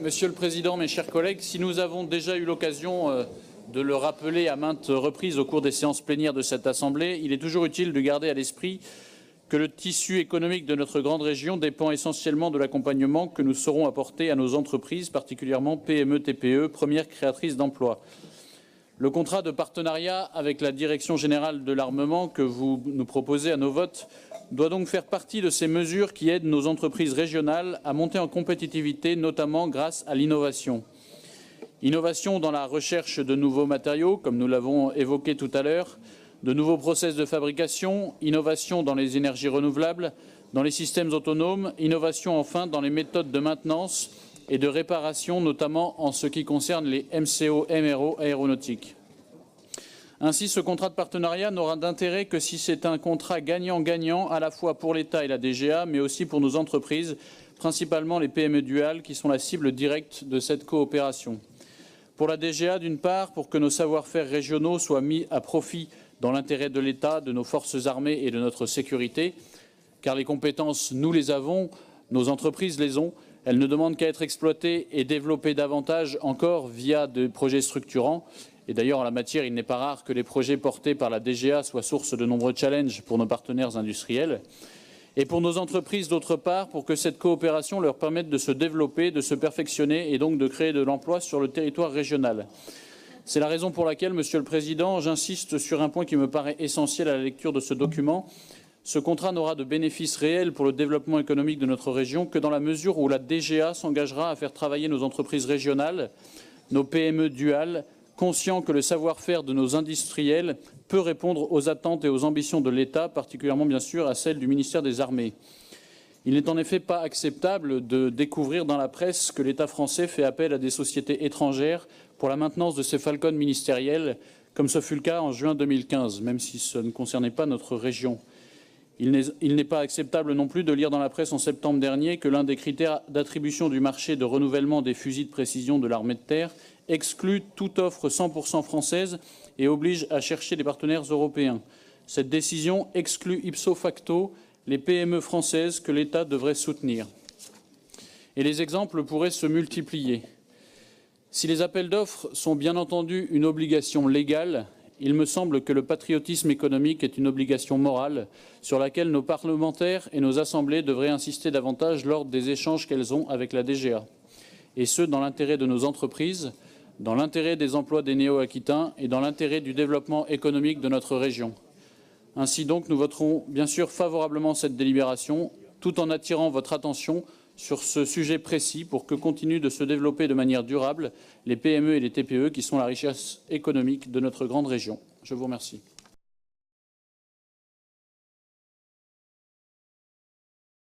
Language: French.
Monsieur le Président, mes chers collègues, si nous avons déjà eu l'occasion de le rappeler à maintes reprises au cours des séances plénières de cette Assemblée, il est toujours utile de garder à l'esprit que le tissu économique de notre grande région dépend essentiellement de l'accompagnement que nous saurons apporter à nos entreprises, particulièrement PME, TPE, premières créatrices d'emplois. Le contrat de partenariat avec la Direction générale de l'armement que vous nous proposez à nos votes doit donc faire partie de ces mesures qui aident nos entreprises régionales à monter en compétitivité, notamment grâce à l'innovation. Innovation dans la recherche de nouveaux matériaux, comme nous l'avons évoqué tout à l'heure, de nouveaux process de fabrication, innovation dans les énergies renouvelables, dans les systèmes autonomes, innovation enfin dans les méthodes de maintenance et de réparation, notamment en ce qui concerne les MCO, MRO aéronautiques. Ainsi, ce contrat de partenariat n'aura d'intérêt que si c'est un contrat gagnant-gagnant à la fois pour l'État et la DGA, mais aussi pour nos entreprises, principalement les PME duales, qui sont la cible directe de cette coopération. Pour la DGA, d'une part, pour que nos savoir-faire régionaux soient mis à profit dans l'intérêt de l'État, de nos forces armées et de notre sécurité, car les compétences, nous les avons, nos entreprises les ont. Elles ne demandent qu'à être exploitées et développées davantage encore via des projets structurants. Et d'ailleurs, en la matière, il n'est pas rare que les projets portés par la DGA soient source de nombreux challenges pour nos partenaires industriels. Et pour nos entreprises, d'autre part, pour que cette coopération leur permette de se développer, de se perfectionner et donc de créer de l'emploi sur le territoire régional. C'est la raison pour laquelle, Monsieur le Président, j'insiste sur un point qui me paraît essentiel à la lecture de ce document. Ce contrat n'aura de bénéfices réels pour le développement économique de notre région que dans la mesure où la DGA s'engagera à faire travailler nos entreprises régionales, nos PME duales, conscients que le savoir-faire de nos industriels peut répondre aux attentes et aux ambitions de l'État, particulièrement bien sûr à celles du ministère des Armées. Il n'est en effet pas acceptable de découvrir dans la presse que l'État français fait appel à des sociétés étrangères pour la maintenance de ses Falcons ministériels, comme ce fut le cas en juin 2015, même si ce ne concernait pas notre région. Il n'est pas acceptable non plus de lire dans la presse en septembre dernier que l'un des critères d'attribution du marché de renouvellement des fusils de précision de l'armée de terre exclut toute offre 100% française et oblige à chercher des partenaires européens. Cette décision exclut ipso facto les PME françaises que l'État devrait soutenir. Et les exemples pourraient se multiplier. Si les appels d'offres sont bien entendu une obligation légale, il me semble que le patriotisme économique est une obligation morale sur laquelle nos parlementaires et nos assemblées devraient insister davantage lors des échanges qu'elles ont avec la DGA. Et ce, dans l'intérêt de nos entreprises, dans l'intérêt des emplois des Néo-Aquitains et dans l'intérêt du développement économique de notre région. Ainsi donc, nous voterons bien sûr favorablement cette délibération, tout en attirant votre attention sur ce sujet précis pour que continuent de se développer de manière durable les PME et les TPE qui sont la richesse économique de notre grande région. Je vous remercie.